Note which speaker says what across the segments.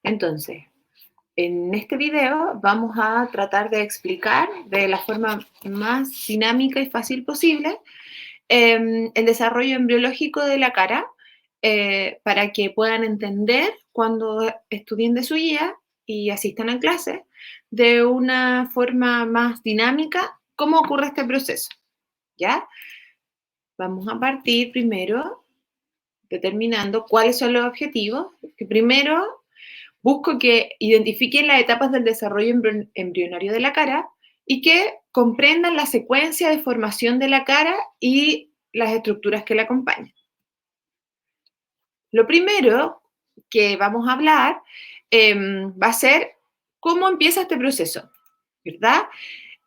Speaker 1: Entonces, en este video vamos a tratar de explicar de la forma más dinámica y fácil posible el desarrollo embriológico de la cara para que puedan entender cuando estudien de su guía y asistan a clase de una forma más dinámica cómo ocurre este proceso, ¿ya? Vamos a partir primero determinando cuáles son los objetivos, que primero busco que identifiquen las etapas del desarrollo embrionario de la cara y que comprendan la secuencia de formación de la cara y las estructuras que la acompañan. Lo primero que vamos a hablar va a ser cómo empieza este proceso, ¿verdad?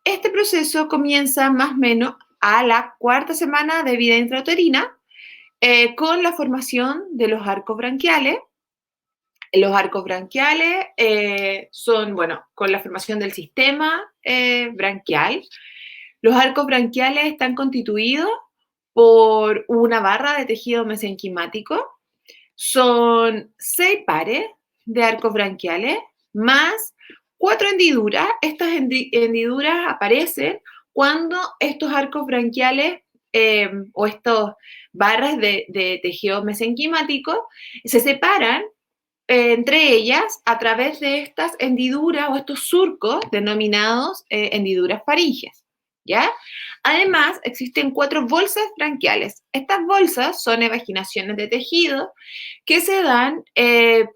Speaker 1: Este proceso comienza más o menos a la cuarta semana de vida intrauterina con la formación de los arcos branquiales. Los arcos branquiales son, bueno, con la formación del sistema branquial. Los arcos branquiales están constituidos por una barra de tejido mesenquimático. Son 6 pares de arcos branquiales más 4 hendiduras. Estas hendiduras aparecen cuando estos arcos branquiales o estas barras de tejido mesenquimático se separan entre ellas a través de estas hendiduras o estos surcos denominados hendiduras faríngeas, ¿ya? Además, existen 4 bolsas branquiales. Estas bolsas son evaginaciones de tejido que se dan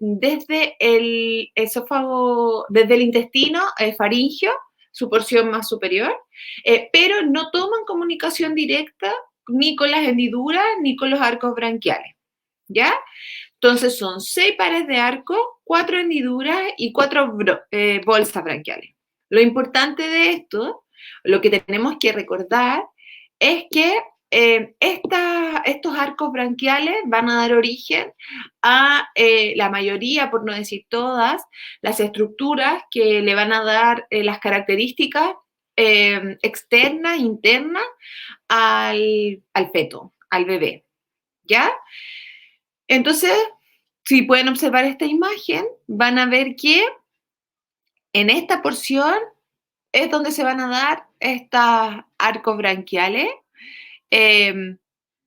Speaker 1: desde el esófago, desde el intestino faríngeo, su porción más superior, pero no toman comunicación directa ni con las hendiduras ni con los arcos branquiales, ¿ya? Entonces son 6 pares de arco, 4 hendiduras y 4 bolsas branquiales. Lo importante de esto, lo que tenemos que recordar, es que estos arcos branquiales van a dar origen a la mayoría, por no decir todas, las estructuras que le van a dar las características externas, internas al feto, al bebé, ¿ya? Entonces, si pueden observar esta imagen, van a ver que en esta porción es donde se van a dar estos arcos branquiales.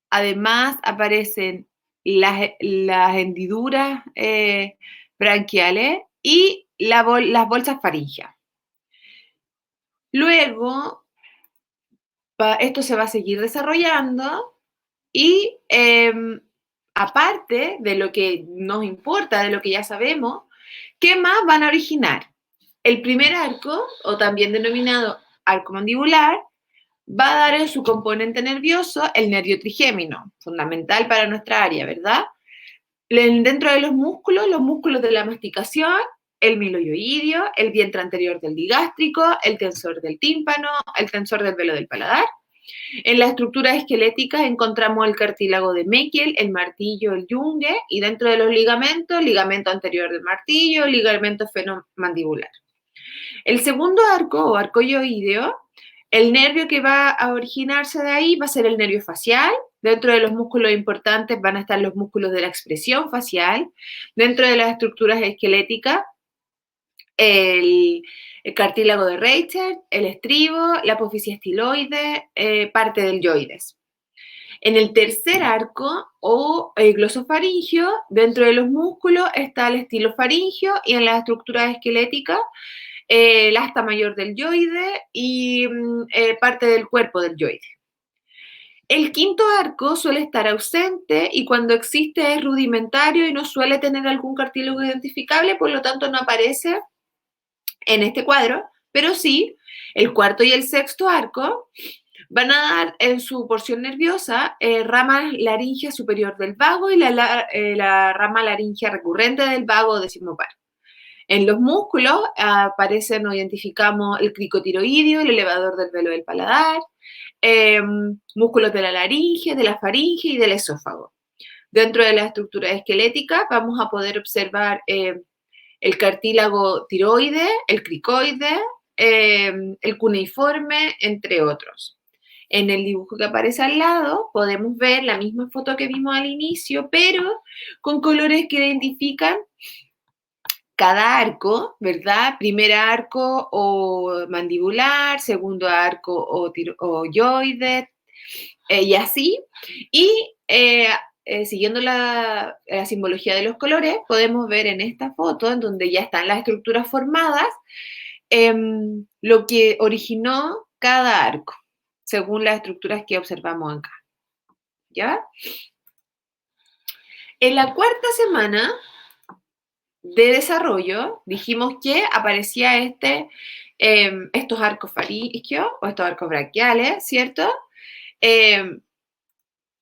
Speaker 1: Además, aparecen las hendiduras branquiales y las bolsas faríngeas. Luego, esto se va a seguir desarrollando y aparte de lo que nos importa, de lo que ya sabemos, ¿qué más van a originar? El primer arco, o también denominado arco mandibular, va a dar en su componente nervioso el nervio trigémino, fundamental para nuestra área, ¿verdad? Dentro de los músculos de la masticación, el miloioideo, el vientre anterior del digástrico, el tensor del tímpano, el tensor del velo del paladar. En las estructuras esqueléticas encontramos el cartílago de Meckel, el martillo, el yunque, y dentro de los ligamentos, ligamento anterior del martillo, ligamento fenomandibular. El segundo arco, o arco ioideo, el nervio que va a originarse de ahí va a ser el nervio facial. Dentro de los músculos importantes van a estar los músculos de la expresión facial. Dentro de las estructuras esqueléticas, el cartílago de Reichert, el estribo, la apófisis estiloide, parte del yoides. En el tercer arco, o el glosofaringio, dentro de los músculos está el estilofaringio y en las estructuras esqueléticas, el asta mayor del yoide y parte del cuerpo del yoide. El quinto arco suele estar ausente y cuando existe es rudimentario y no suele tener algún cartílago identificable, por lo tanto no aparece en este cuadro, pero sí, el cuarto y el sexto arco van a dar en su porción nerviosa rama laringea superior del vago y la rama laringea recurrente del vago decimopar. En los músculos aparecen o identificamos el cricotiroideo, el elevador del velo del paladar, músculos de la laringe, de la faringe y del esófago. Dentro de la estructura esquelética vamos a poder observar el cartílago tiroide, el cricoide, el cuneiforme, entre otros. En el dibujo que aparece al lado podemos ver la misma foto que vimos al inicio, pero con colores que identifican cada arco, ¿verdad? Primer arco o mandibular, segundo arco o oyoide, y así. Y siguiendo la simbología de los colores, podemos ver en esta foto, en donde ya están las estructuras formadas, lo que originó cada arco, según las estructuras que observamos acá. ¿Ya? En la cuarta semana de desarrollo, dijimos que aparecía estos arcos farígeos o estos arcos braquiales, ¿cierto?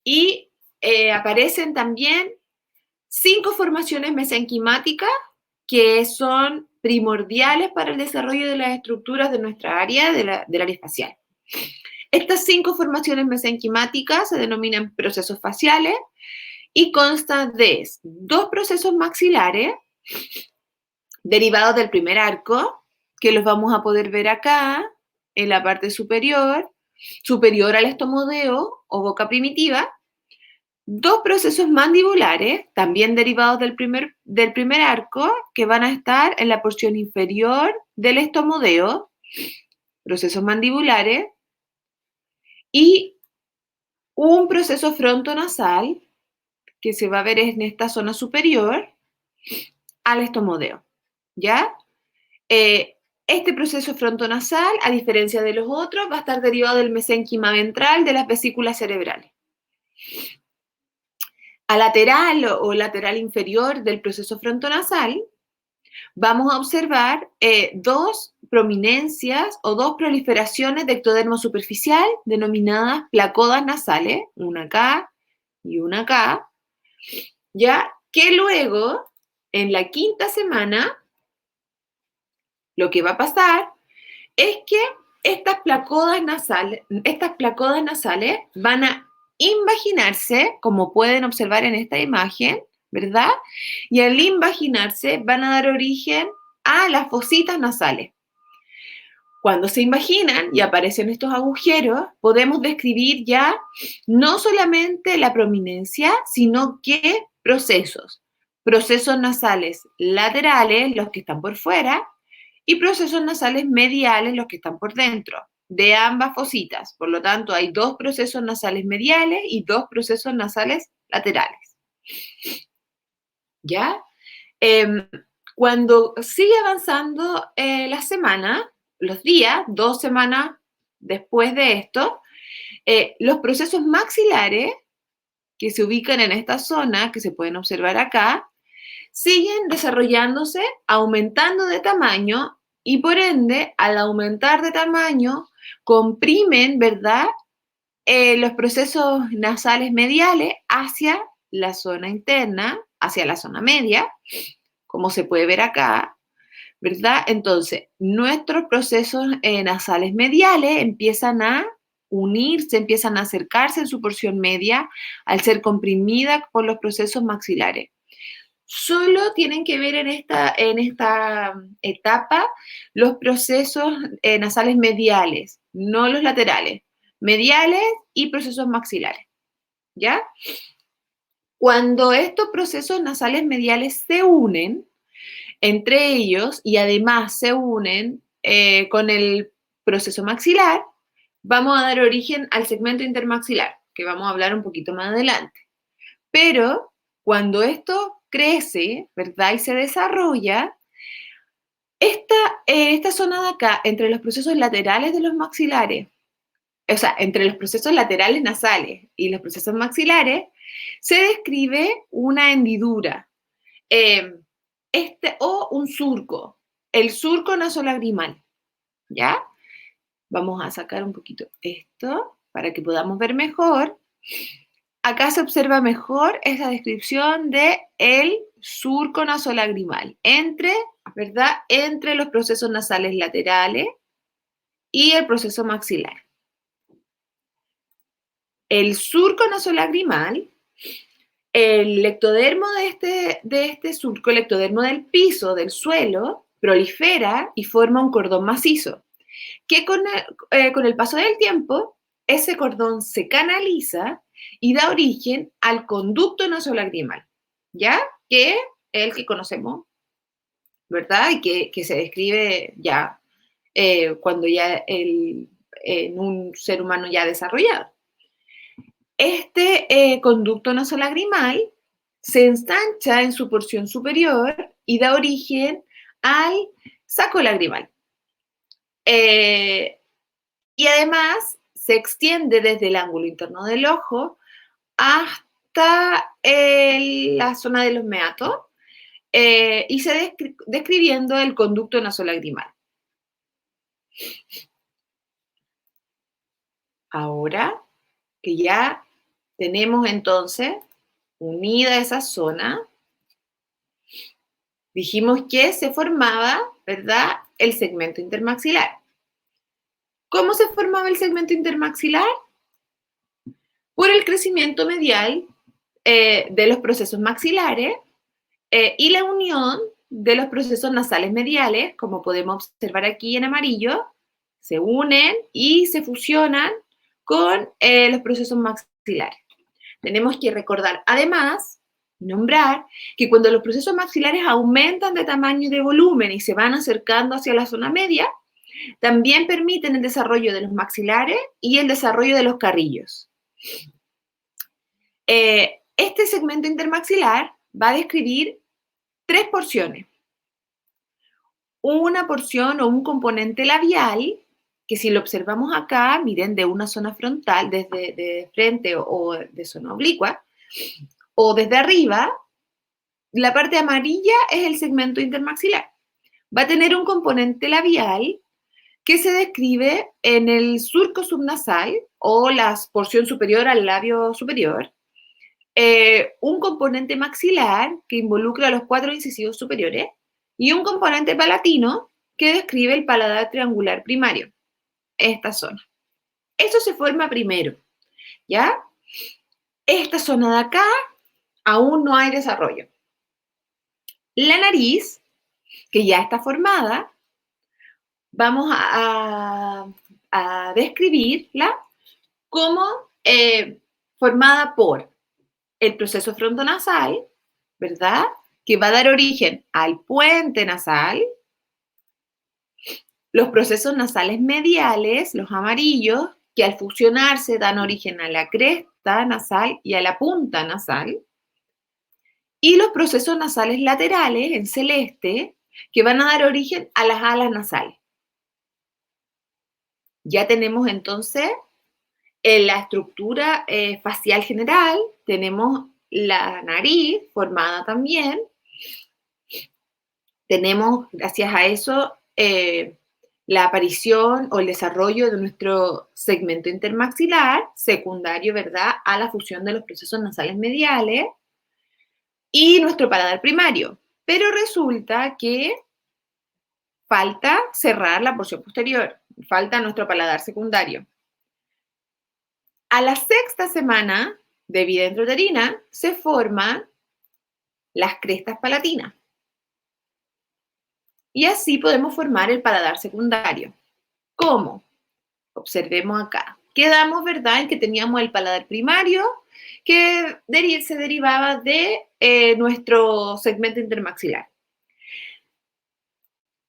Speaker 1: Y aparecen también 5 formaciones mesenquimáticas que son primordiales para el desarrollo de las estructuras de nuestra área, del área facial. Estas 5 formaciones mesenquimáticas se denominan procesos faciales y constan de 2 procesos maxilares derivados del primer arco, que los vamos a poder ver acá, en la parte superior al estomodeo o boca primitiva. 2 procesos mandibulares, también derivados del primer arco, que van a estar en la porción inferior del estomodeo, procesos mandibulares, y un proceso frontonasal, que se va a ver en esta zona superior al estomodeo, ¿ya? Este proceso frontonasal, a diferencia de los otros, va a estar derivado del mesénquima ventral de las vesículas cerebrales. A lateral o lateral inferior del proceso frontonasal, vamos a observar 2 prominencias o 2 proliferaciones de ectodermo superficial denominadas placodas nasales, una acá y una acá, ya que luego, en la quinta semana, lo que va a pasar es que estas placodas nasales van a invaginarse, como pueden observar en esta imagen, ¿verdad? Y al invaginarse van a dar origen a las fositas nasales. Cuando se imaginan y aparecen estos agujeros, podemos describir ya no solamente la prominencia, sino que procesos nasales laterales, los que están por fuera, y procesos nasales mediales, los que están por dentro, de ambas fositas. Por lo tanto, hay 2 procesos nasales mediales y 2 procesos nasales laterales. ¿Ya? Cuando sigue avanzando la semana, los días, 2 semanas después de esto, los procesos maxilares que se ubican en esta zona, que se pueden observar acá, siguen desarrollándose, aumentando de tamaño y por ende, al aumentar de tamaño, comprimen, ¿verdad?, los procesos nasales mediales hacia la zona interna, hacia la zona media, como se puede ver acá, ¿verdad? Entonces, nuestros procesos nasales mediales empiezan a unirse, empiezan a acercarse en su porción media al ser comprimida por los procesos maxilares. Solo tienen que ver en esta etapa los procesos nasales mediales, no los laterales, mediales y procesos maxilares, ¿ya? Cuando estos procesos nasales mediales se unen entre ellos y además se unen con el proceso maxilar, vamos a dar origen al segmento intermaxilar, que vamos a hablar un poquito más adelante. Pero cuando esto crece, ¿verdad? Y se desarrolla, esta zona de acá, entre los procesos laterales de los maxilares, o sea, entre los procesos laterales nasales y los procesos maxilares, se describe una hendidura o un surco, el surco nasolagrimal, ¿ya? Vamos a sacar un poquito esto para que podamos ver mejor. Acá se observa mejor esa descripción de el surco nasolagrimal ¿verdad? Entre los procesos nasales laterales y el proceso maxilar. El surco nasolagrimal, el ectodermo de este surco, el ectodermo del piso, del suelo, prolifera y forma un cordón macizo, que con el paso del tiempo, ese cordón se canaliza y da origen al conducto nasolagrimal, ¿ya? Que es el que conocemos ¿verdad? Y que se describe ya cuando ya en un ser humano ya desarrollado. Este conducto nasolagrimal se ensancha en su porción superior y da origen al saco lagrimal. Y además se extiende desde el ángulo interno del ojo hasta la zona de los meatos y se describiendo el conducto nasolagrimal. Ahora que ya tenemos entonces unida esa zona, dijimos que se formaba, ¿verdad?, el segmento intermaxilar. ¿Cómo se formaba el segmento intermaxilar? Por el crecimiento medial de los procesos maxilares y la unión de los procesos nasales mediales, como podemos observar aquí en amarillo, se unen y se fusionan con los procesos maxilares. Tenemos que recordar, además, nombrar que cuando los procesos maxilares aumentan de tamaño y de volumen y se van acercando hacia la zona media, también permiten el desarrollo de los maxilares y el desarrollo de los carrillos. Este segmento intermaxilar va a describir 3 porciones. Una porción o un componente labial, que si lo observamos acá, miren, de una zona frontal, desde frente o de zona oblicua, o desde arriba, la parte amarilla es el segmento intermaxilar. Va a tener un componente labial que se describe en el surco subnasal o la porción superior al labio superior, un componente maxilar que involucra los 4 incisivos superiores y un componente palatino que describe el paladar triangular primario, esta zona. Eso se forma primero, ¿ya? Esta zona de acá aún no hay desarrollo. La nariz, que ya está formada, vamos a describirla como formada por el proceso frontonasal, ¿verdad?, que va a dar origen al puente nasal, los procesos nasales mediales, los amarillos, que al fusionarse dan origen a la cresta nasal y a la punta nasal, y los procesos nasales laterales, en celeste, que van a dar origen a las alas nasales. Ya tenemos entonces la estructura facial general, tenemos la nariz formada también, tenemos, gracias a eso, la aparición o el desarrollo de nuestro segmento intermaxilar, secundario, ¿verdad?, a la fusión de los procesos nasales mediales, y nuestro paladar primario. Pero resulta que falta cerrar la porción posterior, falta nuestro paladar secundario. A la 6ª semana de vida intrauterina se forman las crestas palatinas. Y así podemos formar el paladar secundario. ¿Cómo? Observemos acá. Quedamos, ¿verdad?, en que teníamos el paladar primario que se derivaba de nuestro segmento intermaxilar.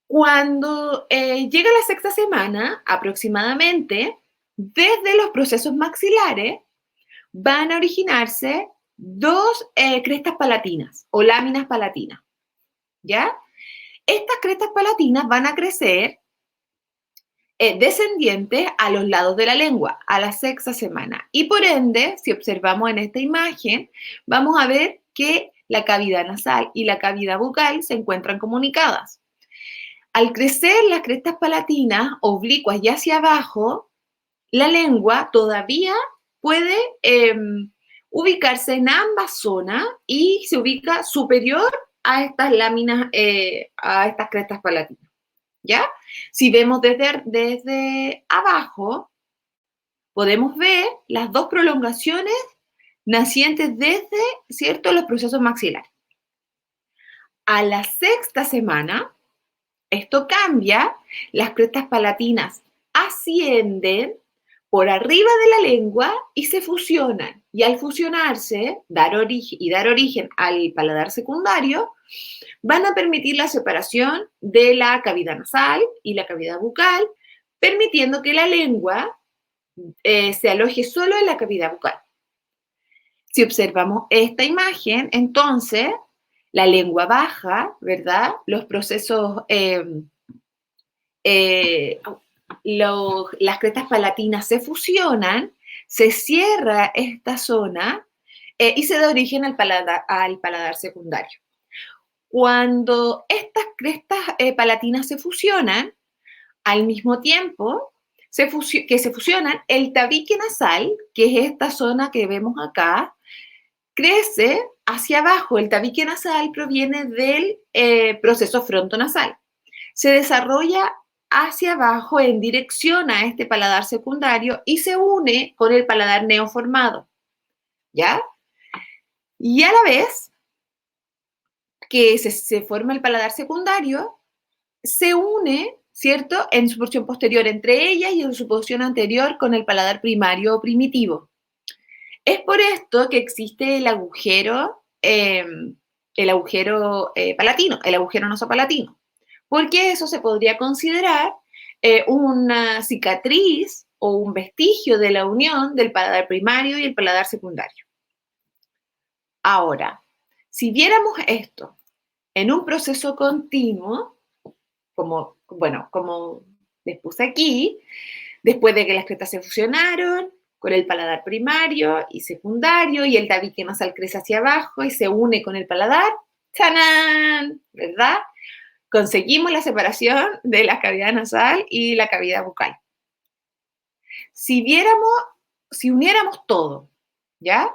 Speaker 1: Cuando llega la 6ª semana, aproximadamente, desde los procesos maxilares van a originarse 2 crestas palatinas o láminas palatinas, ¿ya? Estas crestas palatinas van a crecer descendientes a los lados de la lengua a la 6ª semana. Y por ende, si observamos en esta imagen, vamos a ver que la cavidad nasal y la cavidad bucal se encuentran comunicadas. Al crecer las crestas palatinas oblicuas y hacia abajo, la lengua todavía puede ubicarse en ambas zonas y se ubica superior a estas láminas, a estas crestas palatinas, ¿ya? Si vemos desde abajo, podemos ver las 2 prolongaciones nacientes desde, ¿cierto?, los procesos maxilares. A la 6ª semana, esto cambia, las crestas palatinas ascienden por arriba de la lengua y se fusionan. Y al fusionarse, dar origen al paladar secundario, van a permitir la separación de la cavidad nasal y la cavidad bucal, permitiendo que la lengua se aloje solo en la cavidad bucal. Si observamos esta imagen, entonces la lengua baja, ¿verdad? Los procesos, las crestas palatinas se fusionan, se cierra esta zona y se da origen al paladar secundario. Cuando estas crestas palatinas se fusionan, al mismo tiempo que se fusionan, el tabique nasal, que es esta zona que vemos acá, crece hacia abajo. El tabique nasal proviene del proceso frontonasal. Se desarrolla hacia abajo en dirección a este paladar secundario y se une con el paladar neoformado, ¿ya? Y a la vez que se forma el paladar secundario, se une, ¿cierto?, en su porción posterior entre ellas y en su porción anterior con el paladar primario o primitivo. Es por esto que existe el agujero palatino, el agujero nasopalatino, porque eso se podría considerar una cicatriz o un vestigio de la unión del paladar primario y el paladar secundario. Ahora, si viéramos esto en un proceso continuo, como les puse aquí, después de que las crestas se fusionaron con el paladar primario y secundario y el tabique nasal crece hacia abajo y se une con el paladar, ¡tanán! ¿Verdad? Conseguimos la separación de la cavidad nasal y la cavidad bucal. Si uniéramos todo, ¿ya?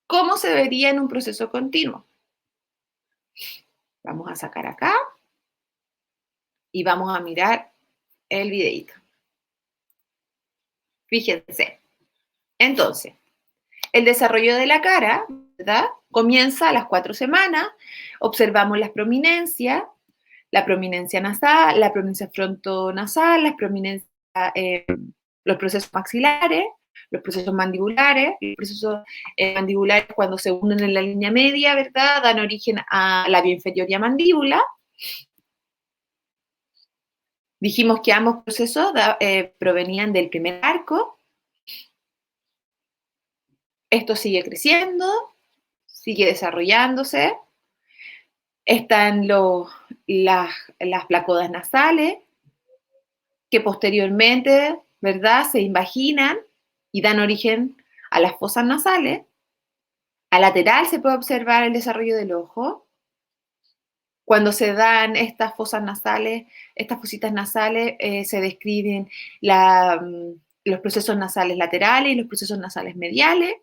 Speaker 1: ¿Cómo se vería en un proceso continuo? Vamos a sacar acá y vamos a mirar el videito. Fíjense. Entonces, el desarrollo de la cara, ¿verdad?, comienza a las 4 semanas. Observamos las prominencias, la prominencia nasal, la prominencia frontonasal, los procesos maxilares, los procesos mandibulares. Los procesos mandibulares, cuando se unen en la línea media, ¿verdad?, dan origen a labio inferior y a mandíbula. Dijimos que ambos procesos provenían del primer arco. Esto sigue creciendo, sigue desarrollándose. Están las placodas nasales, que posteriormente, ¿verdad?, se invaginan y dan origen a las fosas nasales. A lateral se puede observar el desarrollo del ojo. Cuando se dan estas fosas nasales, estas fositas nasales, se describen los procesos nasales laterales y los procesos nasales mediales.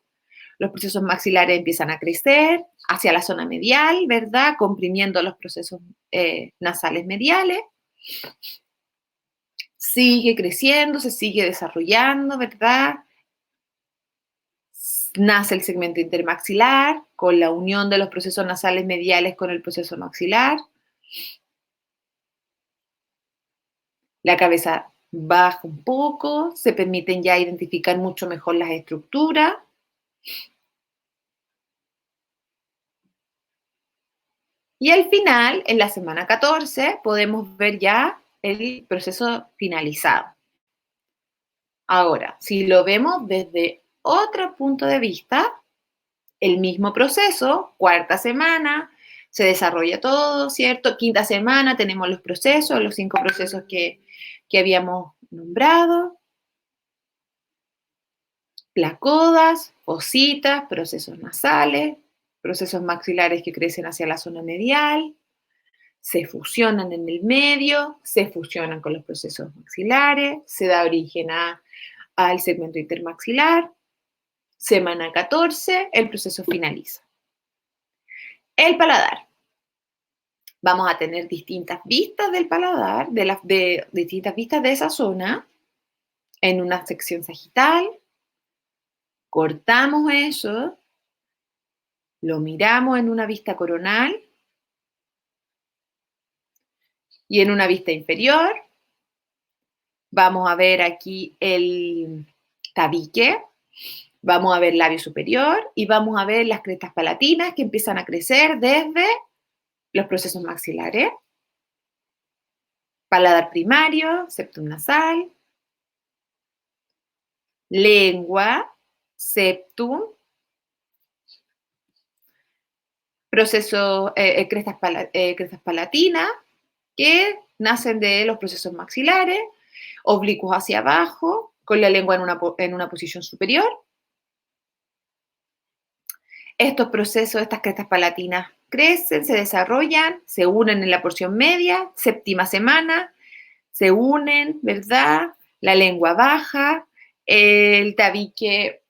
Speaker 1: Los procesos maxilares empiezan a crecer hacia la zona medial, ¿verdad?, comprimiendo los procesos nasales mediales. Sigue creciendo, se sigue desarrollando, ¿verdad? Nace el segmento intermaxilar con la unión de los procesos nasales mediales con el proceso maxilar. La cabeza baja un poco, se permiten ya identificar mucho mejor las estructuras. Y al final, en la semana 14, podemos ver ya el proceso finalizado. Ahora, si lo vemos desde otro punto de vista, el mismo proceso, 4ª semana, se desarrolla todo, ¿cierto? 5ª semana tenemos los procesos, los 5 procesos que habíamos nombrado. Placodas, fositas, procesos nasales, procesos maxilares que crecen hacia la zona medial, se fusionan en el medio, se fusionan con los procesos maxilares, se da origen al segmento intermaxilar. Semana 14, el proceso finaliza. El paladar. Vamos a tener distintas vistas del paladar, distintas vistas de esa zona, en una sección sagital. Cortamos eso, lo miramos en una vista coronal y en una vista inferior. Vamos a ver aquí el tabique, vamos a ver labio superior y vamos a ver las crestas palatinas que empiezan a crecer desde los procesos maxilares. Paladar primario, septum nasal, lengua, septum, procesos, crestas palatinas, que nacen de los procesos maxilares, oblicuos hacia abajo, con la lengua en una posición superior. Estos procesos, estas crestas palatinas crecen, se desarrollan, se unen en la porción media, séptima semana, se unen, ¿verdad? La lengua baja, el tabique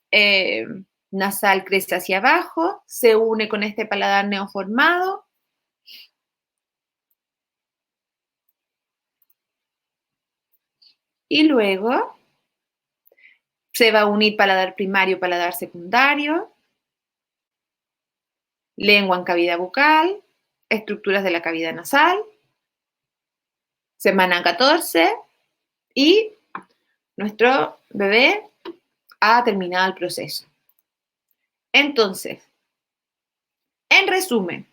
Speaker 1: nasal crece hacia abajo, se une con este paladar neoformado. Y luego se va a unir paladar primario, paladar secundario, lengua en cavidad bucal, estructuras de la cavidad nasal, semana 14 y nuestro bebé ha terminado el proceso. Entonces, en resumen,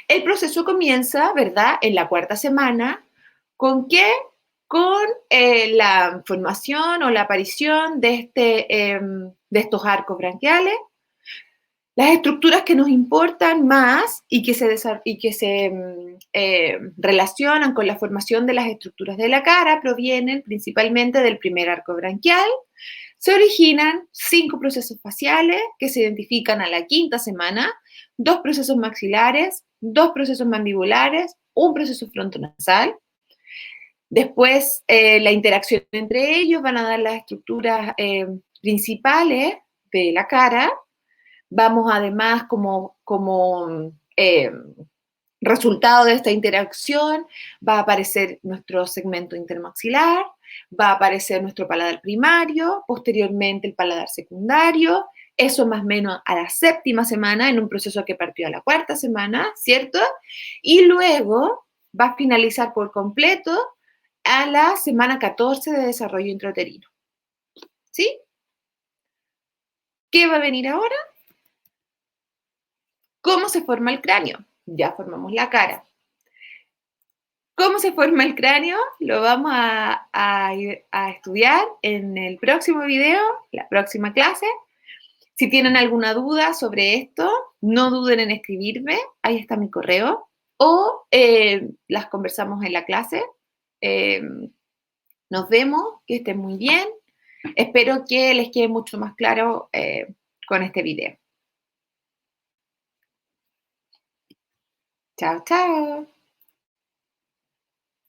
Speaker 1: el proceso comienza, ¿verdad?, en la cuarta semana. ¿Con qué? Con la formación o la aparición de estos arcos branquiales. Las estructuras que nos importan más y que se relacionan con la formación de las estructuras de la cara provienen principalmente del primer arco branquial. Se originan 5 procesos faciales que se identifican a la quinta semana, 2 procesos maxilares, 2 procesos mandibulares, un proceso frontonasal. Después, la interacción entre ellos van a dar las estructuras principales de la cara. Vamos además como resultado de esta interacción, va a aparecer nuestro segmento intermaxilar, va a aparecer nuestro paladar primario, posteriormente el paladar secundario, eso más o menos a la séptima semana, en un proceso que partió a la cuarta semana, ¿cierto? Y luego va a finalizar por completo a la semana 14 de desarrollo intrauterino. ¿Sí? ¿Qué va a venir ahora? ¿Cómo se forma el cráneo? Ya formamos la cara. ¿Cómo se forma el cráneo? Lo vamos a estudiar en el próximo video, la próxima clase. Si tienen alguna duda sobre esto, no duden en escribirme, ahí está mi correo, o las conversamos en la clase. Nos vemos, que estén muy bien. Espero que les quede mucho más claro con este video. Chao, chao.